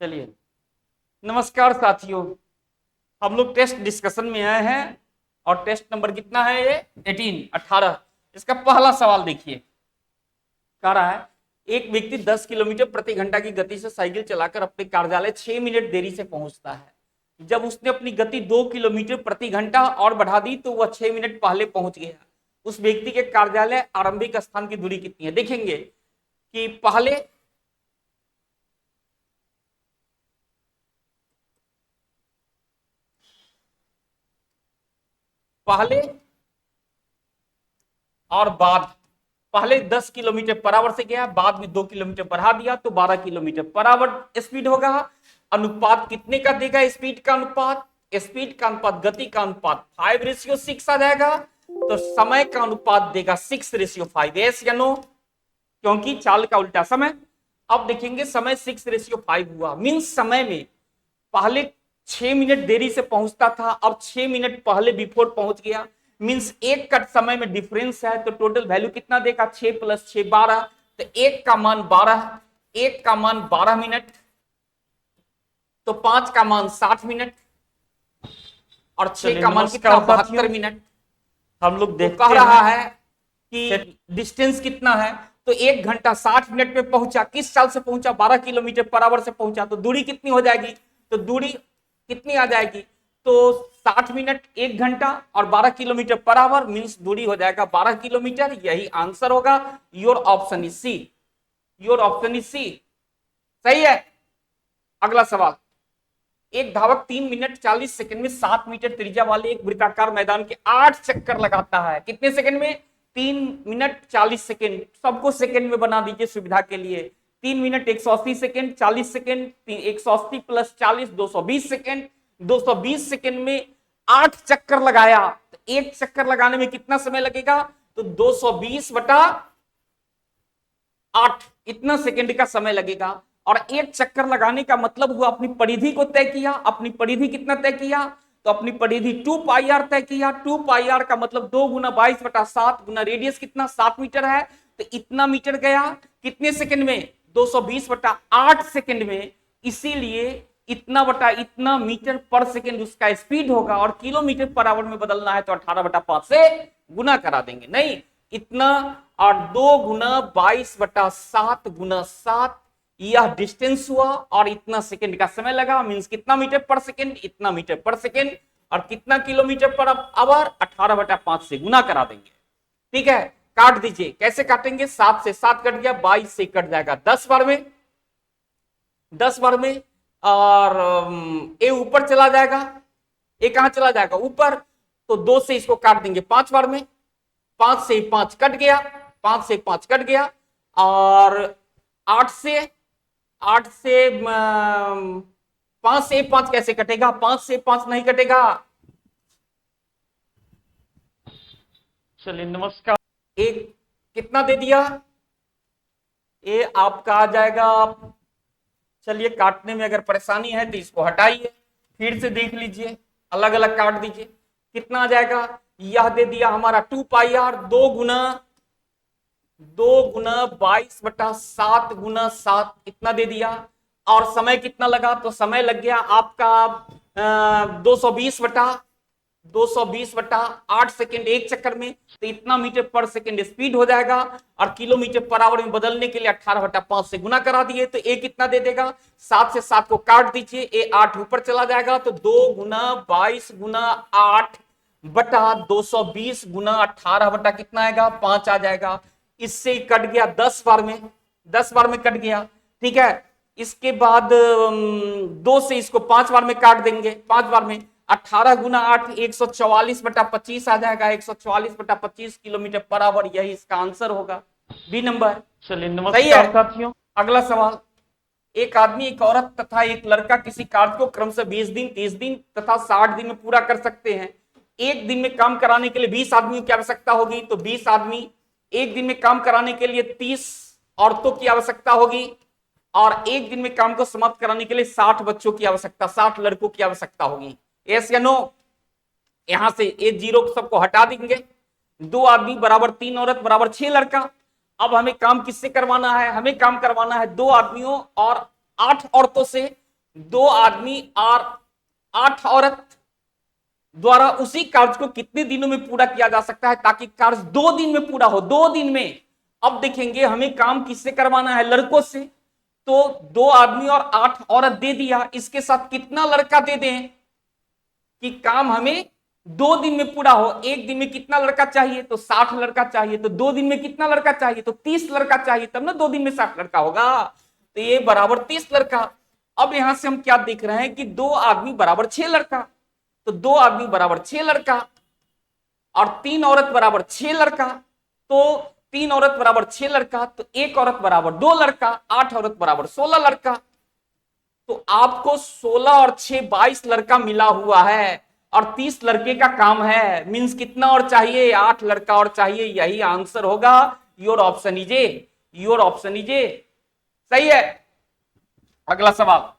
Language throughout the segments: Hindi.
चलिए, नमस्कार साथियों। हम लोग टेस्ट डिस्कशन में आए हैं और टेस्ट नंबर कितना है ये 18। इसका पहला सवाल देखिए, कह रहा है एक व्यक्ति 10 किलोमीटर प्रति घंटा की गति से साइकिल चलाकर अपने कार्यालय 6 मिनट देरी से पहुंचता है। जब उसने अपनी गति 2 किलोमीटर प्रति घंटा और बढ़ा दी तो वह 6 मिनट पहले पहुंच गया। उस व्यक्ति के कार्यालय आरंभिक स्थान की दूरी कितनी है? देखेंगे कि पहले और बाद, पहले 10 किलोमीटर पर आवर से गया, बाद में 2 किलोमीटर बढ़ा दिया तो 12 किलोमीटर पर आवर स्पीड होगा। अनुपात कितने का देगा? स्पीड का अनुपात, स्पीड का अनुपात गति का अनुपात 5:6 आ जाएगा। तो समय का अनुपात देगा 6:5। यस या नो? क्योंकि चाल का उल्टा समय। अब देखेंगे समय 6:5 हुआ, मीन्स समय में पहले 6 मिनट देरी से पहुंचता था, अब 6 मिनट पहले बिफोर पहुंच गया। मींस एक कट समय में डिफरेंस है, तो टोटल वैल्यू कितना देगा? 6 + 6 12। तो एक का मान 12, एक का मान 12 मिनट, तो 5 का मान 60 मिनट और 6 का मान कितना? 72 मिनट। हम लोग देखते कह रहा है कि डिस्टेंस कितना है, तो 1 घंटा 60 मिनट में पहुंचा। किस चाल से पहुंचा? 12 किलोमीटर पर आवर से पहुंचा। तो दूरी कितनी हो जाएगी? तो दूरी कितनी आ जाएगी? तो 60 मिनट, 1 घंटा और 12 किलोमीटर पर आवर, मीन्स दूरी हो जाएगा 12 किलोमीटर। यही आंसर होगा। Your option is C, your option is C. सही है। अगला सवाल, एक धावक 3 मिनट 40 सेकंड में 7 मीटर त्रिज्या वाले एक वृत्ताकार मैदान के 8 चक्कर लगाता है। कितने सेकंड में? 3 मिनट 40 सेकंड। सबको सेकंड में बना दीजिए सुविधा के लिए। 3 minute 180 second, 40 second, 180 + 40 220 second. 220 second में 8 चक्कर लगाया, तो एक चक्कर लगाने में कितना समय लगेगा? तो 220/8 इतना सेकंड का समय लगेगा। और एक चक्कर लगाने का मतलब हुआ अपनी परिधि को तय किया। अपनी परिधि कितना तय किया? तो अपनी परिधि 2πr तय किया। 2πr का मतलब 2 × 22/7 गुना रेडियस कितना? 7 मीटर है, तो इतना मीटर गया कितने सेकंड में? 220/8 सेकंड में। इसीलिए इतना बटा इतना मीटर पर सेकंड उसका स्पीड होगा। और किलोमीटर पर आवर में बदलना है तो 18/5 से गुना करा देंगे। नहीं, इतना और 2 × 22/7 × 7 यह डिस्टेंस हुआ और इतना सेकंड का समय लगा। मींस कितना मीटर पर सेकंड? इतना मीटर पर सेकंड। और कितना किलोमीटर पर आवर? 18/5 से गुना करा देंगे। ठीक है, काट दीजिए। कैसे काटेंगे? 7 से 7 कट गया, 22 से कट जाएगा 10 बार में, 10 बार में। और ए ऊपर चला जाएगा, ए कहां चला जाएगा? ऊपर। तो 2 से इसको काट देंगे 5 बार में, 5 से 5 कट गया, 5 से 5 कट गया। और 8 से 5 से 5 कैसे कटेगा? 5 से 5 नहीं कटेगा। चलिए, नमस्कार। एक कितना दे दिया? ये आपका आ जाएगा। चलिए, काटने में अगर परेशानी है तो इसको हटाइए, फिर से देख लीजिए, अलग अलग काट दीजिए। कितना आ जाएगा? यह दे दिया हमारा 2πr, 2 × 22/7 × 7 इतना दे दिया। और समय कितना लगा? तो समय लग गया आपका 220/8 सेकंड एक चक्कर में। तो इतना मीटर पर सेकंड स्पीड हो जाएगा। और किलोमीटर पर आवर में बदलने के लिए 18/5 से गुना करा दिए तो ए कितना दे देगा? 7 से 7 को काट दीजिए, ए 8 ऊपर चला जाएगा। तो 2 × 22/8/220 × 18 कितना आएगा? 5 आ जाएगा। इससे कट गया 10 बार में, 10 बार में कट गया। ठीक है, इसके बाद 2 से इसको 5 बार में काट देंगे, 5 बार में। 18 × 8 144/25 आ जाएगा। 144/25 किलोमीटर पर आवर, यही इसका आंसर होगा, बी नंबर। चलिए, नमस्कार साथियों। अगला सवाल, एक आदमी, एक औरत तथा एक लड़का किसी कार्य को क्रमशः 20 दिन, 30 दिन तथा 60 दिन में पूरा कर सकते हैं। एक दिन में काम कराने के लिए 20 आदमियों की आवश्यकता होगी। तो 20 आदमी एक दिन में काम कराने के लिए 30 औरतों की आवश्यकता होगी। और एक दिन में काम को समाप्त कराने के लिए 60 बच्चों की आवश्यकता, 60 लड़कों की आवश्यकता होगी। यस या नो? यहां से ए 0 सबको हटा देंगे। 2 आदमी बराबर 3 औरत बराबर 6 लड़का। अब हमें काम किससे करवाना है? हमें काम करवाना है 2 आदमियों और 8 औरतों से। 2 आदमी और 8 औरत द्वारा उसी कार्य को कितने दिनों में पूरा किया जा सकता है, ताकि कार्य 2 दिन में पूरा हो, 2 दिन में। अब देखेंगे हमें काम किससे करवाना है, लड़कों से। तो 2 आदमी और 8 औरत दे दिया, इसके साथ कितना लड़का दे दें कि काम हमें 2 दिन में पूरा हो। 1 दिन में कितना लड़का चाहिए, तो 60 लड़का चाहिए। तो 2 दिन में कितना लड़का चाहिए, तो 30 लड़का चाहिए, तब ना 2 दिन में 60 लड़का होगा। तो ये बराबर 30 लड़का। अब यहां से हम क्या देख रहे हैं कि 2 आदमी बराबर 6 लड़का, तो 2 आदमी बराबर 6 लड़का और 3 औरत बराबर 6 लड़का। तो 3 औरत बराबर 6 लड़का, तो 1 औरत बराबर 2 लड़का, 8 औरत बराबर 16 लड़का। तो आपको 16 और 6 22 लड़का मिला हुआ है और 30 लड़के का काम है। मींस कितना और चाहिए, 8 लड़का और चाहिए। यही आंसर होगा। Your option is a, your option is a. सही है। अगला सवाल,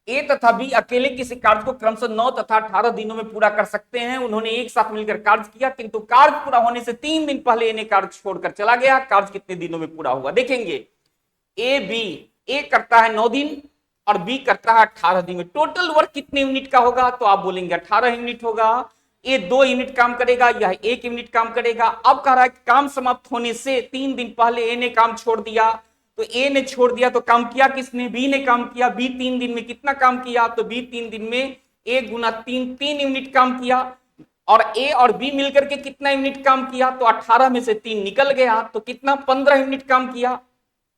ए तथा बी अकेले किसी कार्य को क्रमशः 9 तथा 18 दिनों में पूरा कर सकते हैं। उन्होंने एक साथ मिलकर कार्य किया, किंतु कार्य पूरा होने से 3 दिन पहले ए ने कार्य छोड़कर चला गया। कार्य कितने दिनों में पूरा हुआ, देखेंगे। ए करता है 9 दिन और बी करता है 18 दिन में। टोटल वर्क कितने यूनिट का होगा, तो आप बोलेंगे 18 यूनिट होगा। ए 2 यूनिट काम करेगा, यह 1 यूनिट काम करेगा। अब कह रहा है काम समाप्त होने से 3 दिन पहले ए ने काम छोड़ दिया। तो ए ने छोड़ दिया तो काम किया किसने, बी ने काम किया। बी 3 दिन में कितना काम किया, तो बी 3 दिन में 1 गुना 3 3 यूनिट काम किया। और ए और बी मिलकर के कितना यूनिट काम किया, तो 18 में से 3 निकल गया, तो कितना 15 यूनिट काम किया।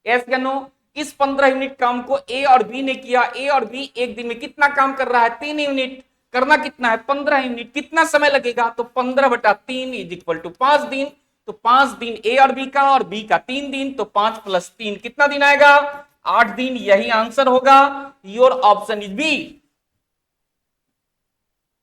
यस या नो। इस 15 यूनिट काम को ए और बी ने किया। ए और बी एक दिन में कितना काम कर रहा है, 3 यूनिट। करना कितना है, 15 यूनिट। कितना समय लगेगा, तो 15/3 इज इक्वल टू 5 दिन। तो 5 दिन ए और बी का, और बी का 3 दिन, तो 5 + 3 कितना दिन आएगा, 8 दिन। यही आंसर होगा। Your option is B,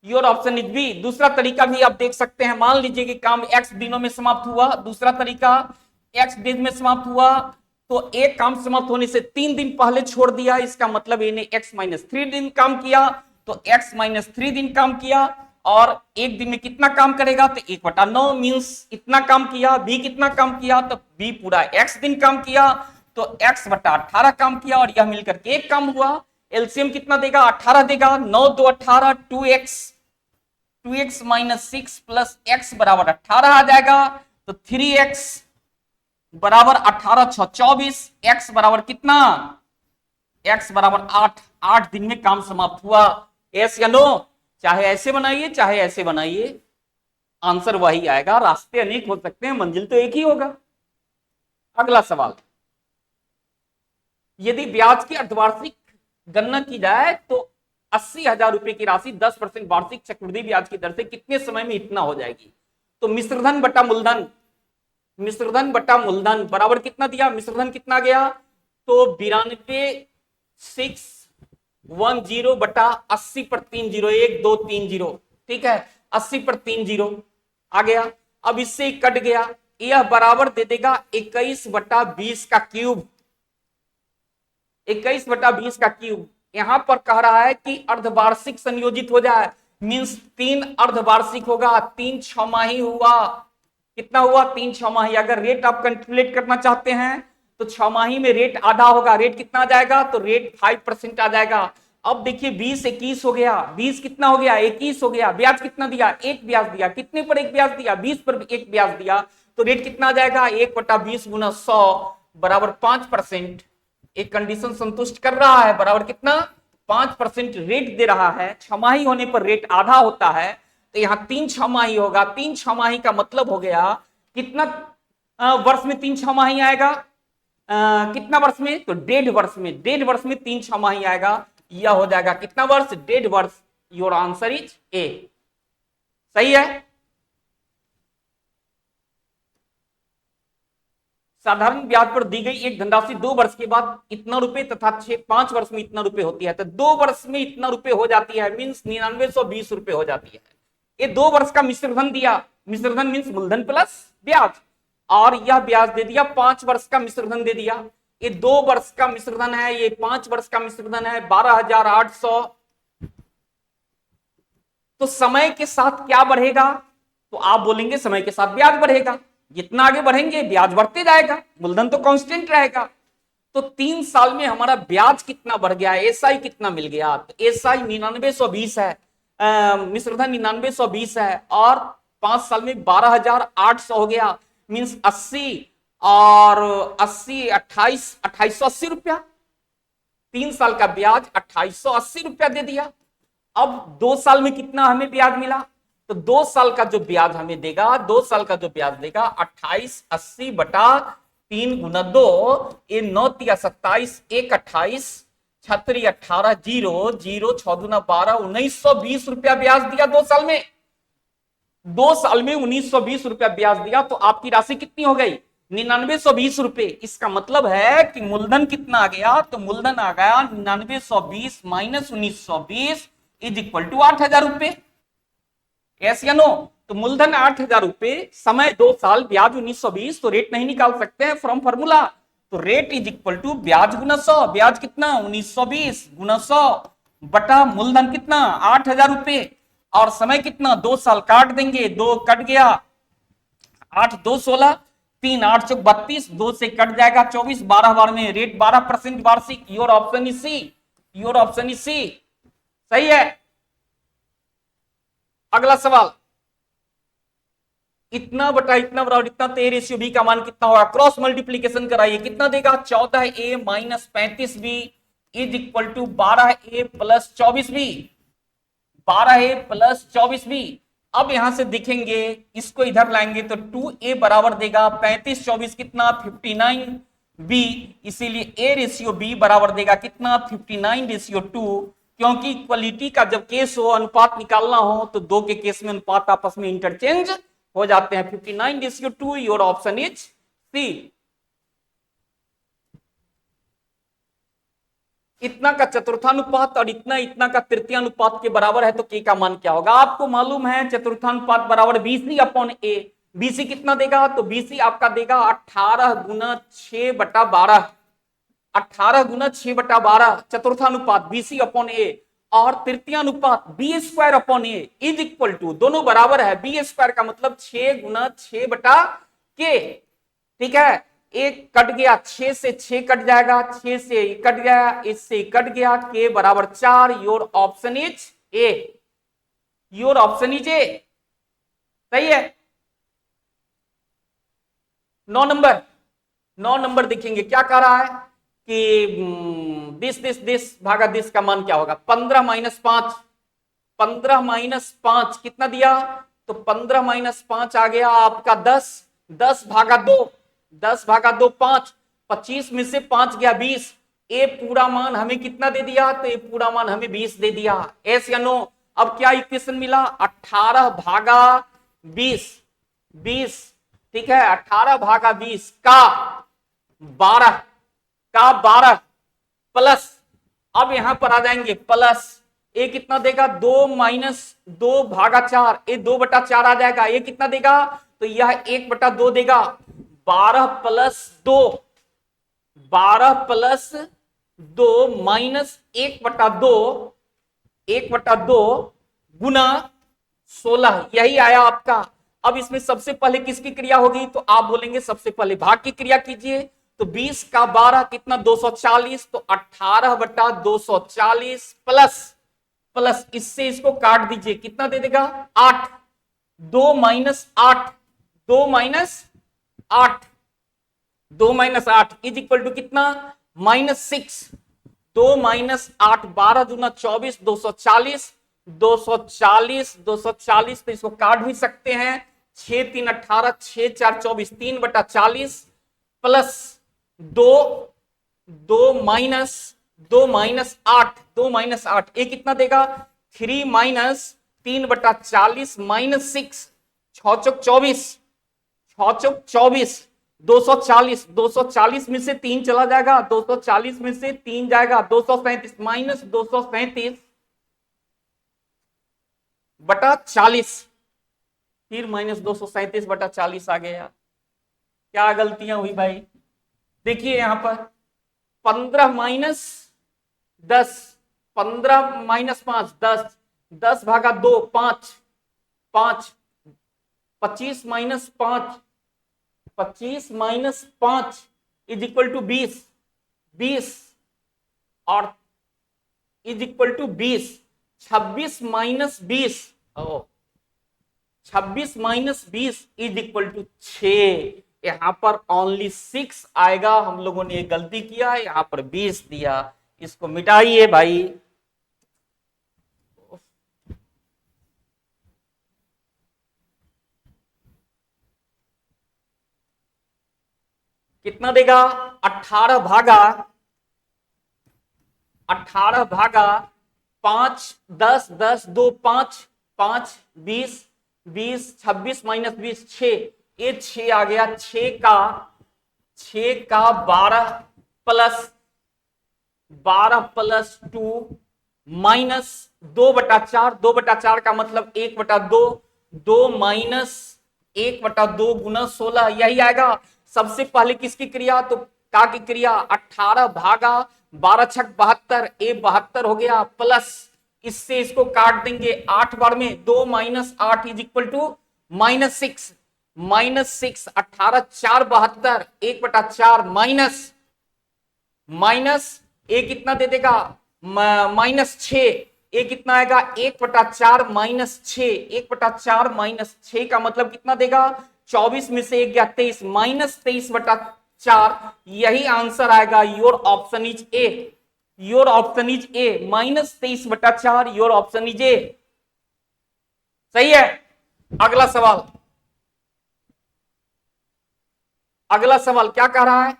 your option is B. दूसरा तरीका भी आप देख सकते हैं। मान लीजिए कि काम x दिनों में समाप्त हुआ। दूसरा तरीका, x डेज में समाप्त हुआ, तो एक काम समाप्त होने से 3 दिन पहले छोड़ दिया। इसका मतलब ए ने x - 3 दिन काम किया, तो x - 3 दिन काम किया। और एक दिन में कितना काम करेगा, तो 1/9 मींस इतना काम किया। बी कितना काम किया, तो बी पूरा x दिन काम किया, तो x/18 काम किया। और यह मिलकर के एक काम हुआ। एलसीएम कितना देगा, 18 देगा। 9 2 18, 2x - 6 + x बराबर 18 आ जाएगा। तो 3x बराबर 18 6 24। x बराबर कितना, x बराबर 8। 8 दिन में काम समाप्त हुआ। यस या नो। चाहे ऐसे बनाइए चाहे ऐसे बनाइए, आंसर वही आएगा। रास्ते अनेक हो सकते हैं, मंजिल तो एक ही होगा। अगला सवाल, यदि ब्याज की अर्धवार्षिक गणना की जाए तो 80,000 रुपए की राशि 10% वार्षिक चक्रवृद्धि ब्याज की दर से कितने समय में इतना हो जाएगी। तो मिश्रधन बटा मूलधन, मिश्रधन बटा मूलधन बराबर कितना दिया, मिश्रधन कितना गया, तो 92,610 बटा 80/3 1 2 3 0। ठीक है, 80/3 आ गया। अब इससे कट गया, यह बराबर दे देगा 21/20 का क्यूब। 21/20 का क्यूब। यहां पर कह रहा है कि अर्धवार्षिक संयोजित हो जाए, मींस 3 अर्धवार्षिक होगा। 3 छमाही हुआ, कितना हुआ, 3 छमाही। अगर रेट आप कैलकुलेट करना चाहते हैं तो छमाही में रेट आधा होगा। रेट कितना आ जाएगा, तो रेट 5% आ जाएगा। अब देखिए 20 21 हो गया, 20 कितना हो गया, 21 हो गया। ब्याज कितना दिया, 1 ब्याज दिया। कितने पर 1 ब्याज दिया, 20 पर 1 ब्याज दिया। तो रेट कितना आ जाएगा, 1/20 गुना 100 बराबर 5%। एक कंडीशन संतुष्ट कर रहा है, बराबर कितना, 5% रेट दे रहा है। छमाही होने पर रेट आधा होता है, तो यहां 3 छमाही होगा। 3 छमाही का मतलब हो गया कितना वर्ष में 3 छमाही आएगा, कितना वर्ष में, तो 1.5 वर्ष में। 1.5 वर्ष में 3 छमाही आएगा। यह हो जाएगा कितना वर्ष, 1.5 वर्ष। Your answer is a. सही है। साधारण ब्याज पर दी गई एक धनराशि 2 वर्ष के बाद इतना रुपए तथा 5 वर्ष में इतना रुपए होती है। तो 2 वर्ष में इतना रुपए हो जाती है, मींस 9920 रुपए हो जाती है। ये 2 वर्ष का मिश्रधन दिया, मिश्रधन मींस मूलधन प्लस ब्याज, और यह ब्याज दे दिया। 5 वर्ष का मिश्रधन दे दिया। ये 2 वर्ष का मिश्रधन है, ये 5 वर्ष का मिश्रधन है, 12,800। तो समय के साथ क्या बढ़ेगा, तो आप बोलेंगे समय के साथ ब्याज बढ़ेगा। जितना आगे बढ़ेंगे ब्याज बढ़ते जाएगा, मूलधन तो कांस्टेंट रहेगा। तो 3 साल में हमारा ब्याज कितना बढ़ गया, एसआई कितना मिल गया, तो एसआई 9920 है, मिश्रधन 9920 है, और 5 साल में 12,800 हो गया, मीन्स 80 और 80 2880 रुपया। 3 साल का ब्याज 2880 रुपया दे दिया। अब 2 साल में कितना हमें ब्याज मिला, तो 2 साल का जो ब्याज हमें देगा, 2 साल का जो ब्याज देगा 2880 बटा 3 गुना 2, ये 9 तिया 27, 1 28, 36 18, 0 0 6 दूना 12, 1920 रुपया ब्याज दिया 2 साल में। 2 साल में 1920 रुपया ब्याज दिया, तो आपकी राशि कितनी हो गई, 9920 रुपए। इसका मतलब है कि मूलधन कितना आ गया, तो मूलधन आ गया 9920 माइनस 1920 इज इक्वल टू 8000 रुपए। यस या नो, तो मूलधन 8000 रुपए, समय 2 साल, ब्याज 1920, तो रेट नहीं निकाल सकते हैं फ्रॉम फॉर्मूला, तो रेट इज इक्वल टू ब्याज गुना 100। ब्याज कितना 1920 गुना 100 बटा मूलधन कितना 8000 रुपए, और समय कितना 2 साल, काट देंगे, 2 कट गया, 8 2 16, 3 8 चौक 32, 2 से कट जाएगा 24, 12 बार में रेट 12% वार्षिक। Your option is C, your option is C, सही है। अगला सवाल, इतना बटा इतना बराबर इतना, तो ए रेशियो बी का मान कितना होगा, क्रॉस मल्टीप्लीकेशन कराइए, कितना देगा 14a minus 35b is equal to 12a plus 24b, 12a plus 24b। अब यहां से दिखेंगे, इसको इधर लाएंगे तो 2a बराबर देगा 35 24 कितना 59b, इसीलिए a रेशियो b बराबर देगा कितना 59 रेशियो 2, क्योंकि इक्वलिटी का जब केस हो, अनुपात निकालना हो, तो दो के केस में अनुपात आपस में इंटरचेंज हो जाते हैं। 59 ratio 2, your option is C. इतना का चतुर्थानुपात और इतना इतना का तृतीयानुपात के बराबर है, तो के का मान क्या होगा, आपको मालूम है चतुर्थानुपात बराबर BC अपॉन ए। BC कितना देगा, तो BC आपका देगा 18 गुना 6 बटा 12, 18 गुना 6 बटा 12 चतुर्थानुपात BC अपॉन ए, और तृतीयानुपात B square upon A is equal to, दोनों बराबर है, B स्क्वायर का मतलब 6 गुना 6 बटा के, ठीक है। एक कट गया, 6 से 6 कट जाएगा, 6 से कट गया, इससे कट गया, के बराबर 4, your option is a, your option is a, सही है। 9 नंबर देखेंगे क्या कह रहा है कि दिस भागा दिस का मान क्या होगा, 15 माइनस 5, 15 माइनस 5 कितना दिया, तो 15 माइनस 5 आ गया आपका 10, 10 भागा 2, 10 भागा 2 5, 25 में से 5 गया 20, ए पूरा मान हमें कितना दे दिया, तो ये पूरा मान हमें 20 दे दिया, एस या नो। अब क्या इक्वेशन मिला, 18 भागा 20, 20, ठीक है, 18 भागा 20 का 12 प्लस, अब यहां पर आ जाएंगे प्लस, ए कितना देगा 2 माइनस 2 भागा 4, ए 2 बटा 4 आ जाएगा, ये कितना देगा, तो यह 1 बटा 2 देगा, 12 प्लस 2, 12 प्लस 2 माइनस 1 बटा 2, 1 बटा 2 गुना 16, यही आया आपका। अब इसमें सबसे पहले किसकी क्रिया होगी, तो आप बोलेंगे सबसे पहले भाग की क्रिया कीजिए, तो 20 का 12 कितना 240, तो 18 बटा 240 प्लस प्लस इससे इसको काट दीजिए, कितना दे देगा 8, 2 minus 8, 2 minus 8, 2 minus 8 is equal to कितना -6, 2 माइनस 8, 12 दूना 24, 240, 240, 240, तो इसको काट भी सकते हैं, 6 3 18, 6 4 24, 3 बटा 40 प्लस 2, 2 माइनस 8, 2 माइनस 8, ये कितना देगा 3 माइनस 3 बटा 40 माइनस 6, 6 चौक 24, 6 चौक 24, 240, 240 में से 3 चला जाएगा, 240 में से 3 जाएगा, 237 माइनस 237 बटा 40, फिर माइनस 237 बटा 40 आ गया। क्या गलतियां हुई भाई, देखिए यहां पर 15 माइनस 10, 15 माइनस 5 10, 10 भागा 2 5, 5, 25 minus 5, 25 minus 5 is equal to 20, 20 और is equal to 20। 26 minus 20, 26 minus 20 is equal to 6। यहां पर ओनली 6 आएगा, हम लोगों ने ये गलती किया, यहां पर 20 दिया। इसको मिटाइए भाई। कितना देगा? 18 भागा 5, 10, 10, 2, 5, 5, 20, 20, 26 माइनस 20, 6। ये 6 आ गया। 6 का 12 प्लस 2 माइनस 2/4। 2/4 का मतलब 1/2। 2 माइनस 1/2 गुना 16, यही आएगा। सबसे पहले किसकी क्रिया? तो का की क्रिया। 18 भागा 12 छक 72, ए 72 हो गया, प्लस इससे इसको काट देंगे 8 बार में। 2 minus 8 is equal to -6। -6, 18 4 72, 1/4 minus a कितना दे देगा? -6। ए कितना आएगा? 1/4 माइनस 6। 1/4 माइनस 6 का मतलब कितना देगा? 24 में से 1 गया 23, -23/4। यही आंसर आएगा। Your option is a. Your option is a, -23/4। Your option is a. सही है। अगला सवाल। अगला सवाल क्या कह रहा है?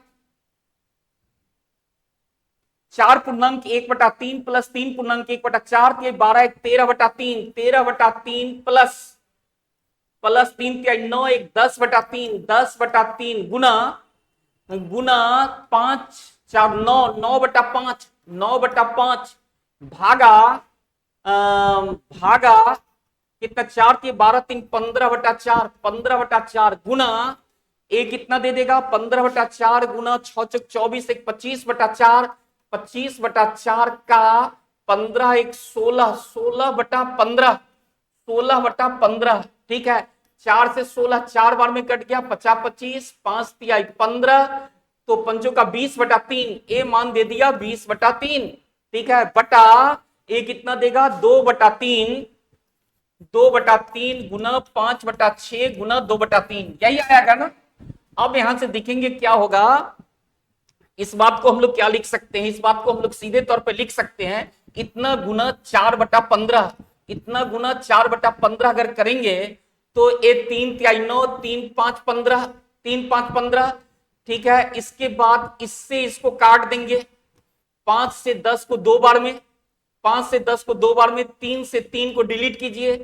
4.1/3 प्लस 3.1/4, 12 13/3, 13/3 प्लस 3 9 1 10/3, 10/3 गुना 5 4 9, 9/5, 9/5 भागा कितना? 4 के 12 3 15/4, 15/4 गुना ए कितना दे देगा? 15/4 गुना 6 चौक 24, 1 25/4, 25/4 का 15 1 16, 16/15, 16/15। ठीक है। 4 से 16 4 बार में कट गया, 50 25, 5 तिया 15, तो पंचों का 20/3। ए मान दे दिया 20/3। ठीक है। बटा ए कितना देगा? 2/3, 2/3 गुना 5/6 गुना 2/3, यही आएगा ना। अब यहां से देखेंगे क्या होगा। इस बात को हम लोग क्या लिख सकते हैं? इस बात को हम लोग सीधे तौर पे लिख सकते हैं, इतना गुना 4/15। इतना गुना 4/15 अगर करेंगे तो ये 3 तिहाई 9, 3 5 15, 3 5 15। ठीक है। इसके बाद इससे इसको काट देंगे 5 से 10 को 2 बार में, 5 से 10 को 2 बार में, 3 से 3 को डिलीट कीजिए,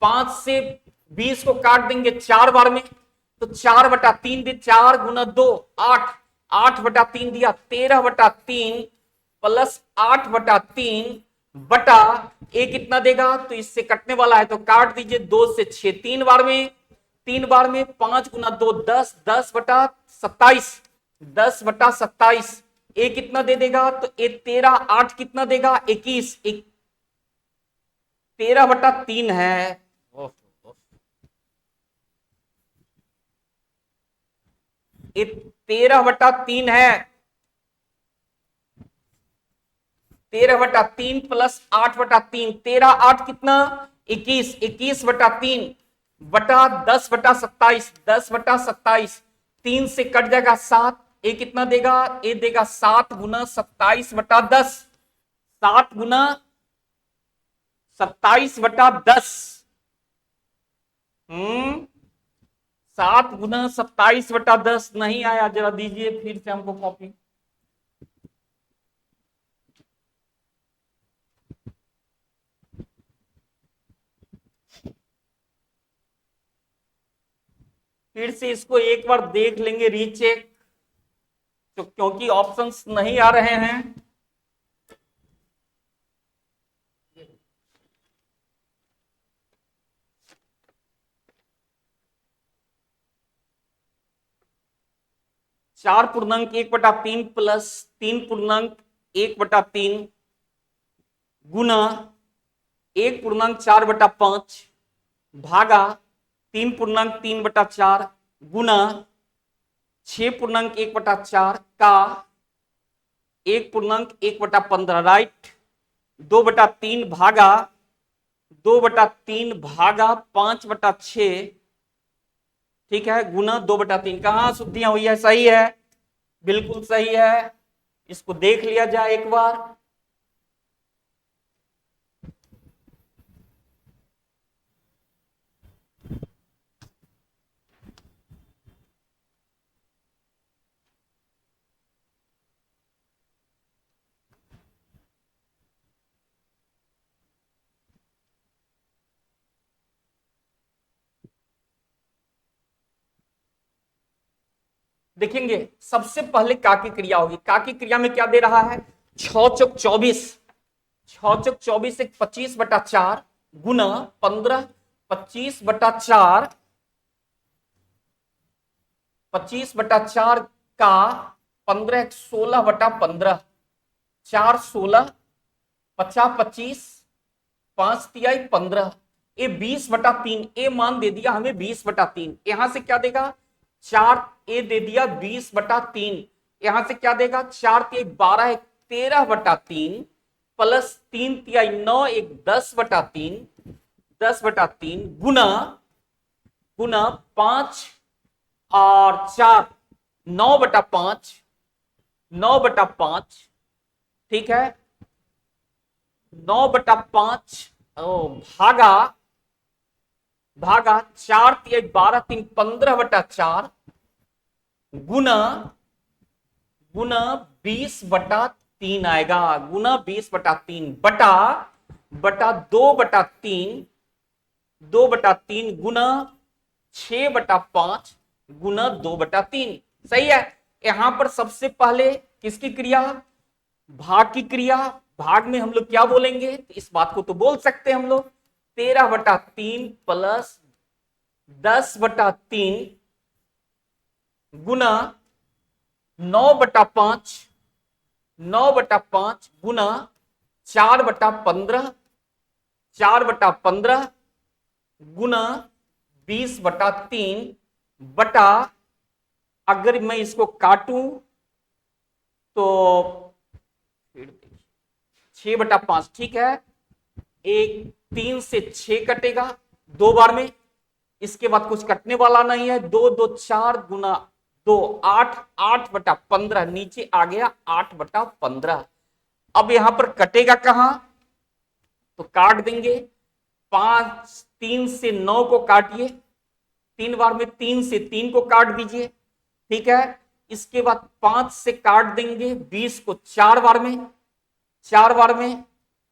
5 से 20 को काट देंगे 4 बार में, तो 4/3 दे, 4 गुना 2 8, 8/3 दिया, 13/3 प्लस 8/3 बटा ए कितना देगा? तो इससे कटने वाला है तो काट दीजिए। 2 से 6 3 बार में, 3 बार में 5 गुना 2 10, 10/27, 10/27। ए कितना दे देगा? तो ए 13, 8 कितना देगा? 21, 13/3 है। ये 13/3 है। 13/3 प्लस 8/3, 13 8 कितना? 21, 21/3 बटा 10/27, 10/27। 3 से कट जाएगा 7। ए कितना देगा? ए देगा 7 गुना 27/10, 7 गुना 27/10। 7 गुना 27/10 नहीं आया। जरा दीजिए फिर से हमको कॉपी। फिर से इसको एक बार देख लेंगे, रीचेक, तो क्योंकि ऑप्शंस नहीं आ रहे हैं। चार पूर्णांक 1/3 प्लस 3.1/3 गुना 1.4/5 भागा 3.3/4 गुना 6.1/4 का 1.1/15 राइट। 2/3 भागा 2/3 भागा 5/6, ठीक है, गुना 2/3। कहां शुद्धियां हुई है? सही है, बिल्कुल सही है। इसको देख लिया जाए एक बार। देखेंगे सबसे पहले का की क्रिया होगी। का की क्रिया में क्या दे रहा है? 6×4 = 24। 6×4 एक 25/4 गुना 15। 25/4 25/4 का 15 16/15। 4 16 50 25 5 तिहाई 15। ये 20/3 ए मान दे दिया हमें 20/3। यहां से क्या देगा? 4 ए दे दिया 20/3। यहां से क्या देगा? 4 तिहाई 12 13/3 प्लस 3 तिहाई 9 10/3 10/3 गुना 5 और 4 9/5 9/5, ठीक है, 9/5 भागा 4 तिहाई 12 3 15/4 गुना 20/3 आएगा। गुना 20/3 बटा 2/3 गुना 6/5 गुना 2/3। सही है। यहां पर सबसे पहले किसकी क्रिया? भाग की क्रिया। भाग में हम लोग क्या बोलेंगे? इस बात को तो बोल सकते हैं हम लोग 13/3 प्लस 10/3 गुना 9/5 गुना 4/15 4/15 गुना 20/3 बटा, अगर मैं इसको काटूं तो 6/5, ठीक है। एक 3 से 6 कटेगा 2 बार में। इसके बाद कुछ कटने वाला नहीं है। 2 2 4 गुना 2 8 8/15 नीचे आ गया 8/15। अब यहां पर कटेगा कहां? तो काट देंगे। 5 3 से 9 को काटिए 3 बार में। 3 से 3 को काट दीजिए, ठीक है। इसके बाद 5 से काट देंगे 20 को 4 बार में 4 बार में।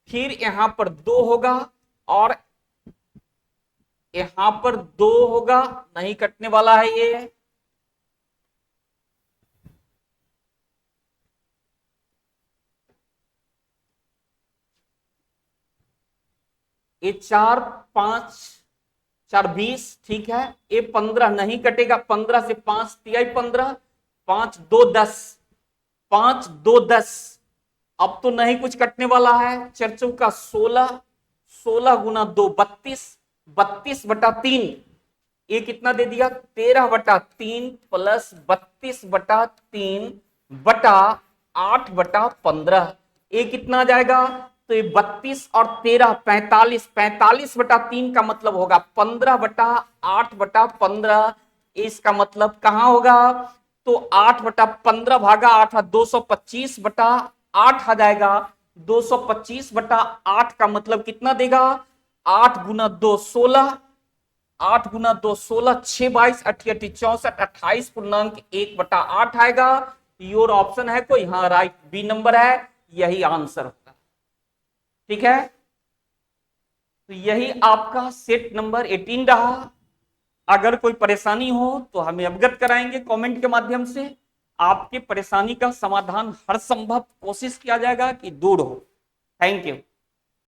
फिर यहां पर 2 होगा और यहां पर 2 होगा, नहीं कटने वाला है ये 4 5 4 20, ठीक है। ये 15 नहीं कटेगा। 15 से 5 तिहाई 15 5 2 10 5 2 10। अब तो नहीं कुछ कटने वाला है। 4 चौका 16 16 गुना 2 32 32/3। ये कितना दे दिया? 13/3 प्लस 32/3 बटा 8/15। ये कितना आ जाएगा? तो ये 32 और 13 45 45/3 का मतलब होगा 15/8/15। इसका मतलब कहां होगा? तो 8/15 भागा 8 225/8 आ जाएगा। 225/8 का मतलब कितना देगा? 8 गुना 2 16 8 गुना 2 16 6 22 88 64 28.1/8 आएगा। योर ऑप्शन है कोई? हाँ राइट, बी नंबर है, यही आंसर होगा। ठीक है, तो यही आपका सेट नंबर 18 रहा। अगर कोई परेशानी हो तो हमें अवगत कराएंगे कमेंट के माध्यम से। आपके परेशानी का समाधान हर संभव कोशिश किया जाएगा कि दूर हो। Thank you.